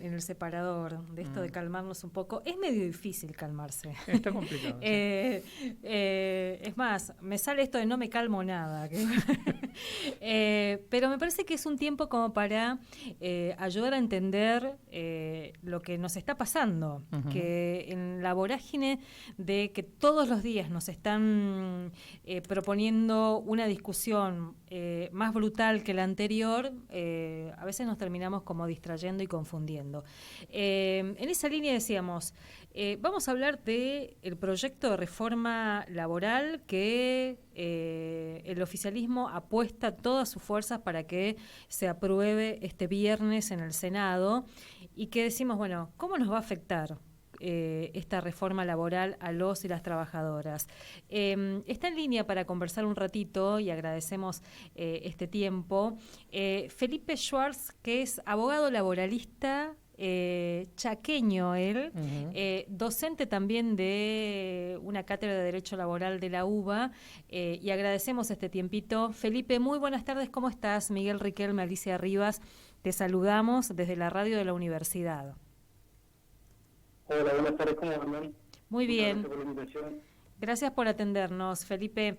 en el separador de esto de calmarnos un poco. Es medio difícil calmarse. Está complicado. Es más, me sale esto de no me calmo nada. Pero me parece que es un tiempo como para ayudar a entender lo que nos está pasando. Que en la vorágine de que todos los días nos están proponiendo una discusión más brutal que la anterior, a veces nos terminamos como distrayendo y confundiendo. En esa línea decíamos, vamos a hablar del proyecto de reforma laboral que el oficialismo apuesta todas sus fuerzas para que se apruebe este viernes en el Senado, y que decimos, bueno, ¿cómo nos va a afectar esta reforma laboral a los y las trabajadoras? Está en línea para conversar un ratito, y agradecemos este tiempo, Felipe Schwartz, que es abogado laboralista, chaqueño él, docente también de una cátedra de Derecho Laboral de la UBA, y agradecemos este tiempito. Felipe, muy buenas tardes, ¿cómo estás? Miguel Riquelme, Alicia Rivas, te saludamos desde la radio de la universidad. Hola, buenas tardes, ¿cómo andan? Muy bien. Gracias por la invitación. Gracias por atendernos, Felipe.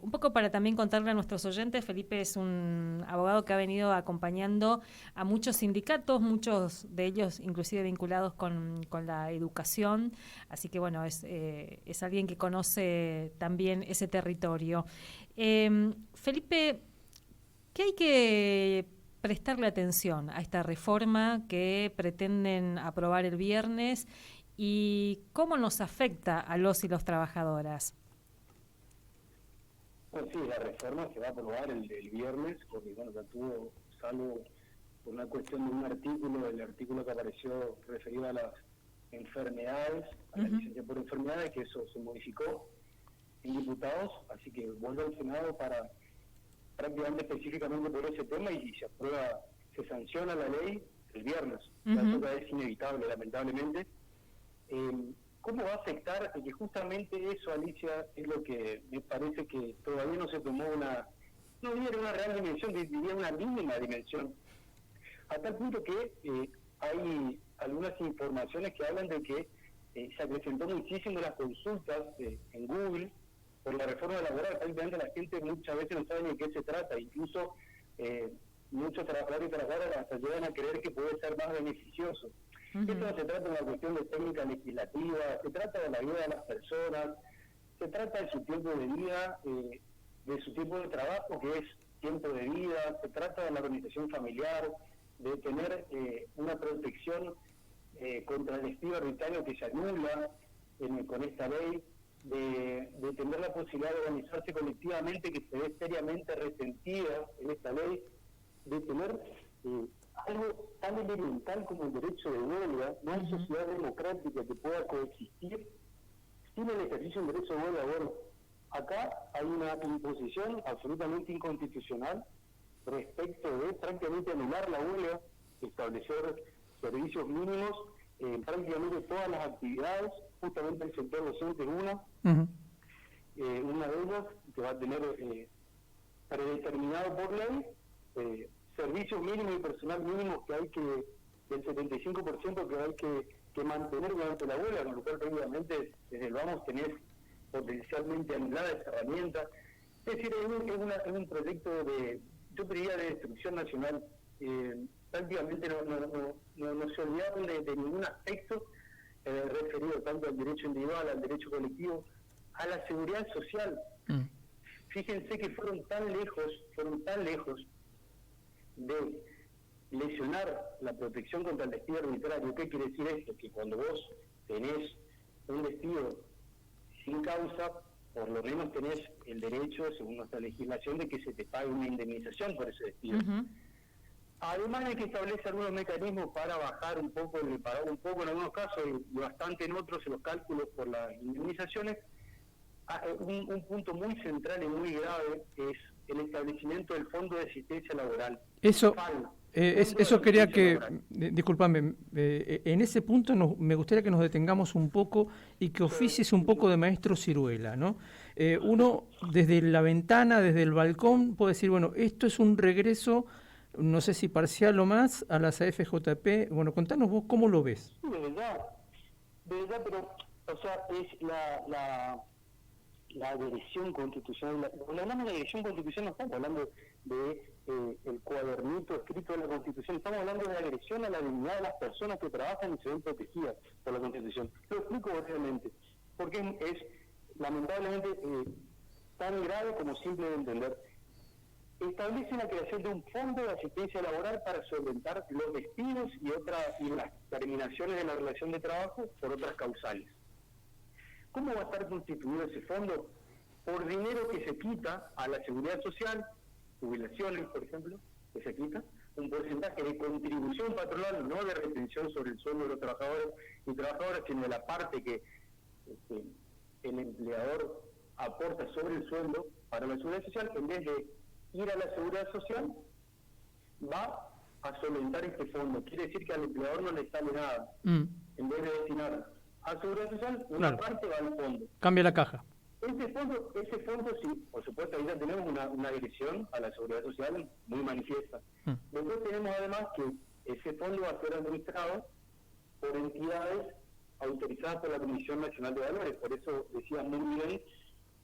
Un poco para también contarle a nuestros oyentes, Felipe es un abogado que ha venido acompañando a muchos sindicatos, muchos de ellos inclusive vinculados con la educación, así que bueno, es alguien que conoce también ese territorio. Felipe, ¿qué hay que prestarle atención a esta reforma que pretenden aprobar el viernes y cómo nos afecta a los y las trabajadoras? Bueno, sí, la reforma se va a aprobar el viernes, porque bueno, ya tuvo, salvo por una cuestión de un artículo, el artículo que apareció referido a las enfermedades, a la licencia por enfermedades, que eso se modificó en diputados, así que vuelve al Senado para prácticamente específicamente por ese tema, y se aprueba, se sanciona la ley el viernes. Eso ya es inevitable, lamentablemente. ¿Cómo va a afectar? Que justamente eso, Alicia, es lo que me parece que todavía no se tomó no diría una real dimensión, diría una mínima dimensión. A tal punto que hay algunas informaciones que hablan de que se acrecentó muchísimo las consultas en Google por la reforma laboral. Prácticamente la gente muchas veces no sabe ni de qué se trata, incluso muchos trabajadores y trabajadoras hasta llegan a creer que puede ser más beneficioso. Esto no se trata de una cuestión de técnica legislativa, se trata de la vida de las personas, se trata de su tiempo de vida, de su tiempo de trabajo, que es tiempo de vida, se trata de la organización familiar, de tener una protección contra el despido arbitrario que se anula con esta ley, de tener la posibilidad de organizarse colectivamente, que se ve seriamente resentida en esta ley, de tener algo tan elemental como el derecho de huelga. No hay sociedad democrática que pueda coexistir sin el ejercicio del derecho de huelga. Bueno, acá hay una imposición absolutamente inconstitucional respecto de prácticamente anular la huelga, establecer servicios mínimos en prácticamente todas las actividades. Justamente el sector docente es una de ellas que va a tener predeterminado por ley servicios mínimos y personal mínimo que hay que, del 75% que hay que mantener durante la huelga, con lo cual prácticamente desde el vamos tenés potencialmente anulada esa herramienta. Es decir, es un proyecto yo diría, de destrucción nacional. Prácticamente no se olvidaron de ningún aspecto referido tanto al derecho individual, al derecho colectivo, a la seguridad social. Fíjense que fueron tan lejos de lesionar la protección contra el despido arbitrario. ¿Qué quiere decir esto? Que cuando vos tenés un despido sin causa, por lo menos tenés el derecho, según nuestra legislación, de que se te pague una indemnización por ese despido. Además hay que establecer algunos mecanismos para bajar un poco, en algunos casos y bastante en otros, en los cálculos por las indemnizaciones. Un punto muy central y muy grave es el establecimiento del Fondo de Asistencia Laboral. Eso quería que, discúlpame, en ese punto me gustaría que nos detengamos un poco y que oficies un poco de maestro ciruela, ¿no? Uno desde la ventana, desde el balcón, puede decir, bueno, esto es un regreso no sé si parcial o más, a las AFJP. Bueno, contanos vos cómo lo ves. Sí, de verdad, pero, o sea, es la agresión constitucional. Cuando hablamos de agresión constitucional no estamos hablando de el cuadernito escrito de la Constitución, estamos hablando de agresión a la dignidad de las personas que trabajan y se ven protegidas por la Constitución. Lo explico brevemente, porque es lamentablemente tan grave como simple de entender. Establece la creación de un fondo de asistencia laboral para solventar los despidos y las terminaciones de la relación de trabajo por otras causales. ¿Cómo va a estar constituido ese fondo? Por dinero que se quita a la seguridad social, jubilaciones, por ejemplo, que se quita, un porcentaje de contribución patronal, no de retención sobre el sueldo de los trabajadores y trabajadoras, sino de la parte que el empleador aporta sobre el sueldo para la seguridad social. En vez de ir a la seguridad social, va a solventar este fondo. Quiere decir que al empleador no le sale nada. En vez de destinar a seguridad social, una parte va al fondo. Cambia la caja. Ese fondo sí, por supuesto, ahí ya tenemos una agresión a la seguridad social muy manifiesta. Después tenemos además que ese fondo va a ser administrado por entidades autorizadas por la Comisión Nacional de Valores. Por eso decía muy bien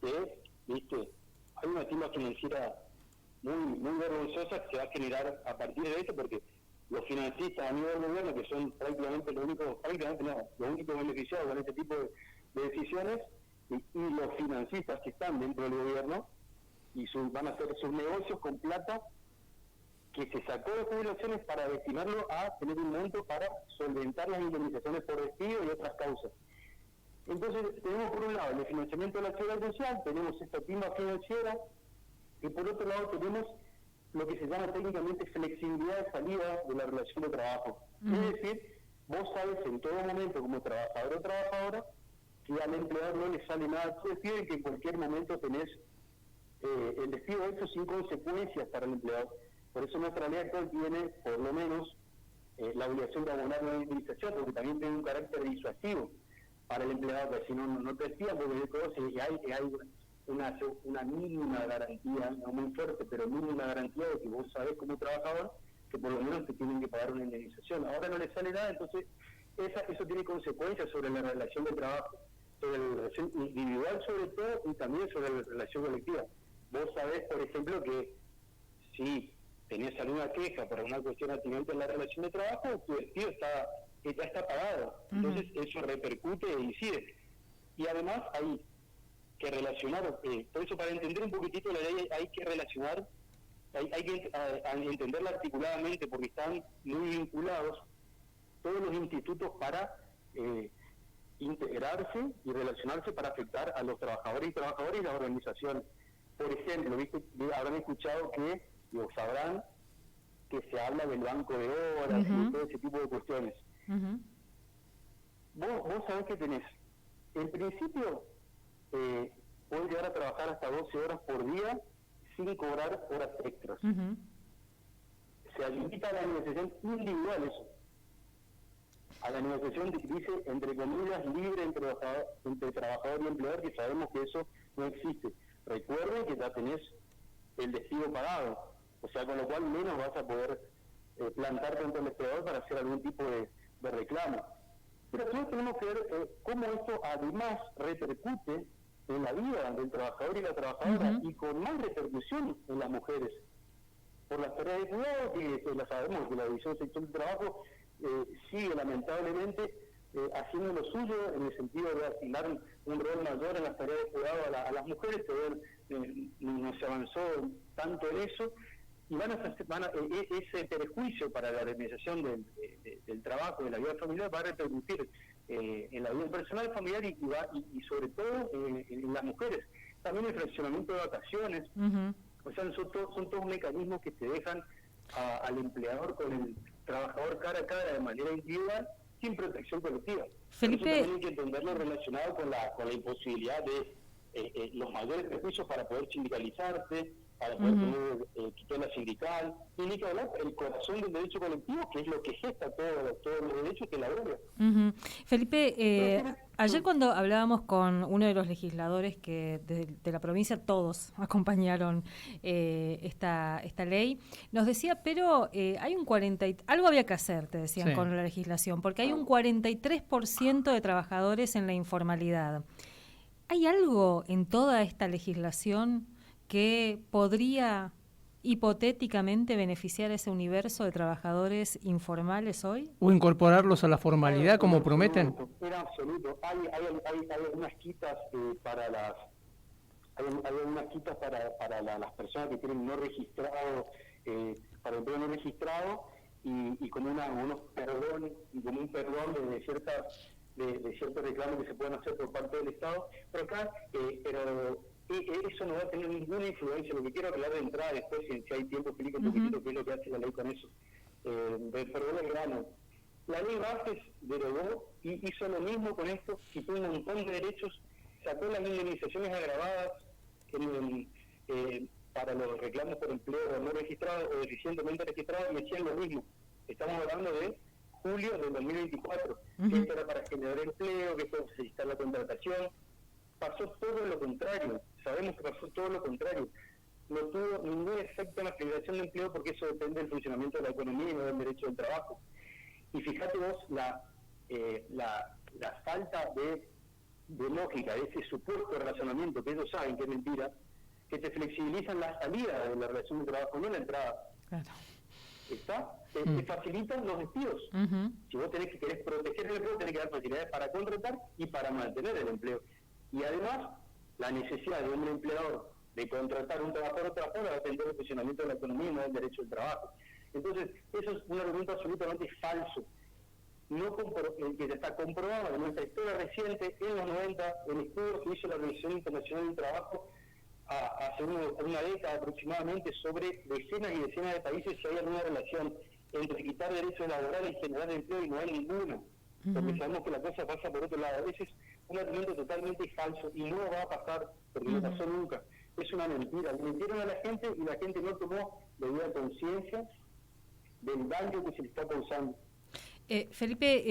que, viste, hay una timba financiera muy vergonzosa que se va a generar a partir de esto, porque los financistas a nivel del gobierno, que son prácticamente los únicos beneficiados con este tipo de decisiones, y los financistas que están dentro del gobierno, y van a hacer sus negocios con plata que se sacó de jubilaciones para destinarlo a tener un monto para solventar las indemnizaciones por despido y otras causas. Entonces, tenemos por un lado el financiamiento de la seguridad social, tenemos esta timba financiera, y por otro lado tenemos lo que se llama técnicamente flexibilidad de salida de la relación de trabajo. Es decir, vos sabes en todo momento como trabajador o trabajadora que al empleador no le sale nada tu despido y que en cualquier momento tenés el despido hecho sin consecuencias para el empleador. Por eso nuestra ley actual tiene, por lo menos, la obligación de abonar una indemnización, porque también tiene un carácter disuasivo para el empleador, porque si no te despidan, porque hay una mínima garantía, no muy fuerte, pero mínima garantía de que vos sabés como trabajador que por lo menos te tienen que pagar una indemnización. Ahora no le sale nada, entonces eso tiene consecuencias sobre la relación de trabajo, sobre la relación individual sobre todo y también sobre la relación colectiva. Vos sabés, por ejemplo, que si tenés alguna queja por una cuestión atinente en la relación de trabajo, tu despido ya está pagado. Entonces eso repercute e incide. Y además hay que relacionar, por eso para entender un poquitito la ley hay que relacionar, hay que entenderla articuladamente, porque están muy vinculados todos los institutos para integrarse y relacionarse para afectar a los trabajadores y las organizaciones. Por ejemplo, habrán escuchado o sabrán que se habla del banco de horas y todo ese tipo de cuestiones. Vos sabés que tenés, en principio, pueden llegar a trabajar hasta 12 horas por día sin cobrar horas extras. Se limita a la negociación individual eso. A la negociación dice, entre comillas, libre entre trabajador y empleador, que sabemos que eso no existe. Recuerden que ya tenés el despido pagado, o sea, con lo cual menos vas a poder plantarte ante el empleador para hacer algún tipo de reclamo. Pero también tenemos que ver cómo esto además repercute en la vida del trabajador y la trabajadora, y con más repercusión en las mujeres. Por las tareas de cuidado, que la sabemos que la división sexual del trabajo sigue lamentablemente haciendo lo suyo en el sentido de asignar un rol mayor en las tareas de cuidado a las mujeres, pero no se avanzó tanto en eso, y ese perjuicio para la organización del trabajo, de la vida familiar, va a repercutir en la vida personal, familiar y sobre todo en las mujeres. También el fraccionamiento de vacaciones, o sea, son todos mecanismos que te dejan al empleador con el trabajador cara a cara de manera individual, sin protección colectiva. Felipe, eso también hay que entenderlo relacionado con la imposibilidad de los mayores perjuicios para poder sindicalizarse, para poder tener tutela sindical, y ni que hablar el corazón del derecho colectivo, que es lo que gesta todos los derechos, que es la huelga. Felipe, Ayer cuando hablábamos con uno de los legisladores que de la provincia, todos acompañaron esta ley, nos decía, pero hay un algo había que hacer, te decían, con la legislación, porque hay un 43% de trabajadores en la informalidad. ¿Hay algo en toda esta legislación que podría hipotéticamente beneficiar a ese universo de trabajadores informales hoy? ¿O incorporarlos a la formalidad como prometen? Era absoluto. Hay algunas quitas para las personas que tienen no registrado, para empleo no registrado, y como unos perdones, y como un perdón de ciertos reclamos que se pueden hacer por parte del Estado. Pero acá, eso no va a tener ninguna influencia. Lo que quiero hablar de entrada, después, si hay tiempo, explico un poquitito qué es lo que hace la ley con eso. Perdón el grano. La ley Bases derogó y hizo lo mismo con esto, quitó un montón de derechos, sacó las indemnizaciones agravadas para los reclamos por empleo no registrado o deficientemente registrado, y hacían lo mismo. Estamos hablando de julio del 2024, que esto era para generar empleo, que esto facilitar la contratación. Pasó todo lo contrario, sabemos que pasó todo lo contrario. No tuvo ningún efecto en la generación de empleo, porque eso depende del funcionamiento de la economía y no del derecho del trabajo. Y fíjate vos la falta de lógica, de ese supuesto razonamiento que ellos saben que es mentira, que te flexibilizan la salida de la relación de trabajo, no la entrada. Claro. Te facilitan los despidos. Si vos querés proteger el empleo, tenés que dar facilidades para contratar y para mantener el empleo. Y además, la necesidad de un empleador de contratar un trabajador o trabajadora va a atender el funcionamiento de la economía y no del derecho del trabajo. Entonces, eso es un argumento absolutamente falso. Que está comprobado en nuestra historia reciente, en los 90, el estudio que hizo la Organización Internacional del Trabajo hace una década aproximadamente, sobre decenas y decenas de países, si hay alguna relación entre quitar derechos laborales y generar empleo, y no hay ninguna. Porque sabemos que la cosa pasa por otro lado. Ese es un argumento totalmente falso y no va a pasar, porque no pasó nunca. Es una mentira. Le mintieron a la gente y la gente no tomó debida conciencia del daño que se le está causando. Felipe,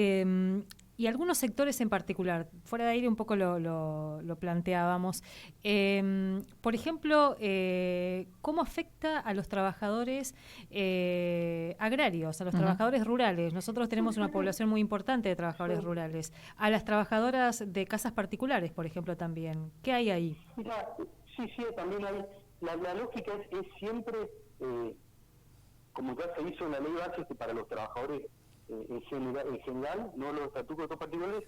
y algunos sectores en particular, fuera de aire un poco lo planteábamos, por ejemplo, ¿cómo afecta a los trabajadores agrarios, a los trabajadores rurales? Nosotros tenemos una población muy importante de trabajadores rurales. A las trabajadoras de casas particulares, por ejemplo, también. ¿Qué hay ahí? Mira, sí, también hay. La lógica es siempre, como ya se hizo en la ley base, que para los trabajadores en general, no los estatutos particulares,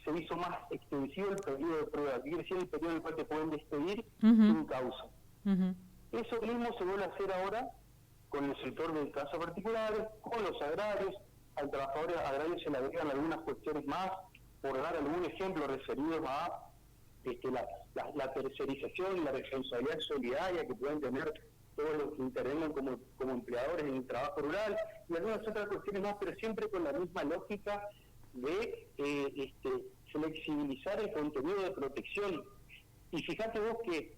se hizo más extensivo el periodo de prueba, quiere decir el periodo en el cual te pueden despedir sin causa. Eso mismo se vuelve a hacer ahora con el sector de casas particulares, con los agrarios. Al trabajador agrario se le agregan algunas cuestiones más, por dar algún ejemplo referido a la tercerización y la responsabilidad solidaria que pueden tener todos los que intervengan como empleadores en el trabajo rural, y algunas otras cuestiones más, pero siempre con la misma lógica de flexibilizar el contenido de protección. Y fíjate vos que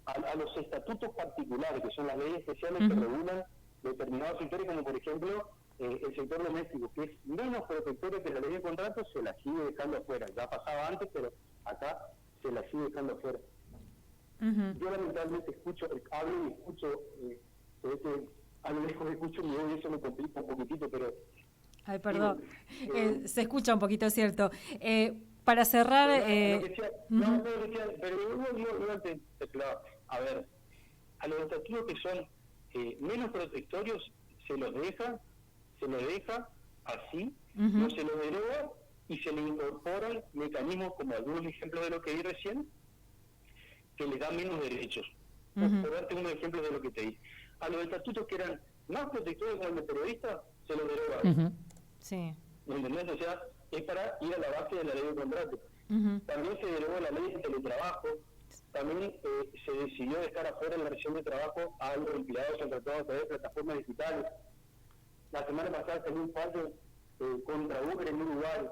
a los estatutos particulares, que son las leyes especiales que regulan determinados sectores, como por ejemplo el sector doméstico, que es menos protectorio que la ley de contratos, se la sigue dejando afuera. Ya pasaba antes, pero acá se la sigue dejando afuera. Yo lamentablemente hablo y escucho, a lo lejos escucho mi voz y eso me complica un poquitito, pero... Ay, perdón, se escucha un poquito, ¿cierto? Para cerrar... A ver, a los estatutos que son menos protectorios se los deja así, no se los deroga y se le incorporan mecanismos, como algunos ejemplos de lo que di recién, que le dan menos derechos. Por darte unos ejemplos de lo que te di. A los estatutos que eran más protectores como el de periodista, se los deroga. Sí. ¿Me entendés? O sea, es para ir a la base de la ley de contrato. También se derogó la ley de teletrabajo. También se decidió dejar afuera en la relación de trabajo a los empleados contratados a través de plataformas digitales. La semana pasada salió un fallo contra Uber en Uruguay,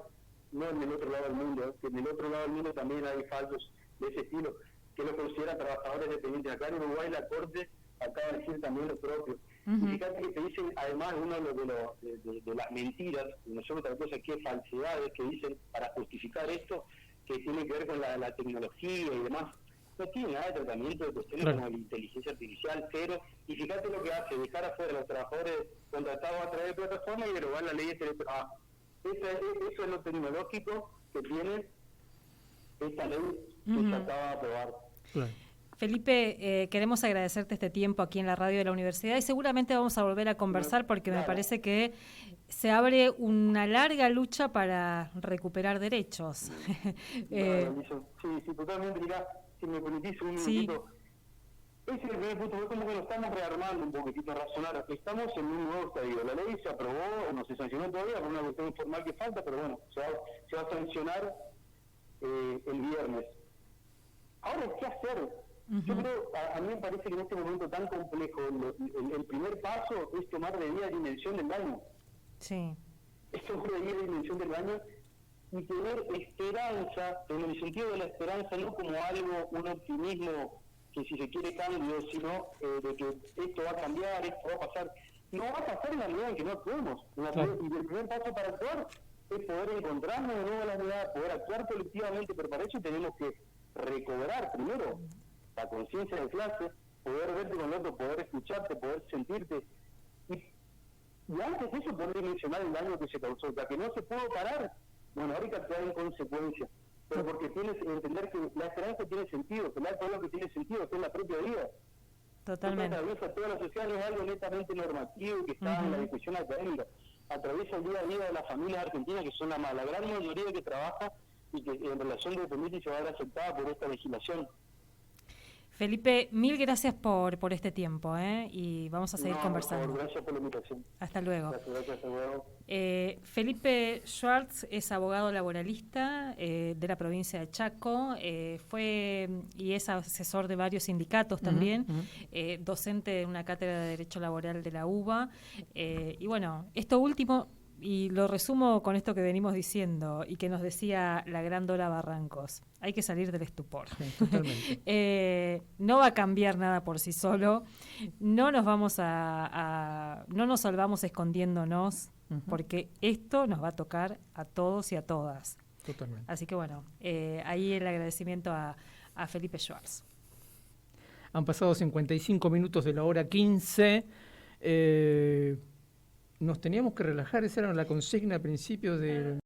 no en el otro lado del mundo, que en el otro lado del mundo también hay fallos de ese estilo, que lo consideran trabajadores dependientes. Acá en Uruguay la Corte acaba de decir también lo propio. Y fíjate que te dicen, además, uno de las mentiras, no son otra cosa que falsedades que dicen para justificar esto, que tiene que ver con la tecnología y demás. No tiene nada de tratamiento de cuestiones como la inteligencia artificial, cero. Y fíjate lo que hace, dejar afuera a los trabajadores contratados a través de plataformas y derogar la ley de teletrabajo. Eso es lo tecnológico que tiene esta ley que se acaba de aprobar. Claro. Felipe, queremos agradecerte este tiempo aquí en la radio de la universidad y seguramente vamos a volver a conversar porque me parece que se abre una larga lucha para recuperar derechos. Sí, totalmente. Mirá, si me permitís un minutito. Ese es el primer punto, es como que lo estamos rearmando un poquitito, razonar. Estamos en un nuevo estadio. La ley se aprobó, no se sancionó todavía por una cuestión informal que falta, pero bueno, se va a sancionar el viernes. Ahora, ¿qué hacer? Yo creo, a mí me parece que en este momento tan complejo, el primer paso es tomar de día dimensión del daño. Sí. Es tomar de día dimensión del daño y tener esperanza, en el sentido de la esperanza, no como algo, un optimismo que si se quiere cambio, sino de que esto va a cambiar, esto va a pasar. No va a pasar en la medida en que no actuemos. Y el primer paso para actuar es poder encontrarnos de nuevo en la unidad, poder actuar colectivamente, pero para eso tenemos que recobrar primero la conciencia de clase, poder verte con el otro, poder escucharte, poder sentirte. Y antes de eso poder dimensionar el daño que se causó, ya que no se pudo parar, bueno, ahora hay que actuar en consecuencia. Pero porque tienes que entender que la esperanza tiene sentido, que el algo que tiene sentido, que es la propia vida. Totalmente. Atraviesa toda la sociedad, no es algo netamente normativo que está en la discusión académica. Atraviesa el día a día de las familias argentinas, que son la gran mayoría que trabaja y que en relación de dependencia se va a ver afectada por esta legislación. Felipe, mil gracias por este tiempo, y vamos a seguir conversando. Por favor, gracias por la invitación. Hasta luego. Gracias, hasta luego. Felipe Schwartz es abogado laboralista de la provincia de Chaco, fue y es asesor de varios sindicatos también, docente de una cátedra de Derecho Laboral de la UBA, y bueno, esto último, y lo resumo con esto que venimos diciendo y que nos decía la gran Dora Barrancos, hay que salir del estupor. Sí, totalmente. No va a cambiar nada por sí solo, no nos vamos no nos salvamos escondiéndonos, porque esto nos va a tocar a todos y a todas. Totalmente. Así que bueno, ahí el agradecimiento a Felipe Schwartz. Han pasado 55 minutos de la hora 15. Nos teníamos que relajar, esa era la consigna a principios del...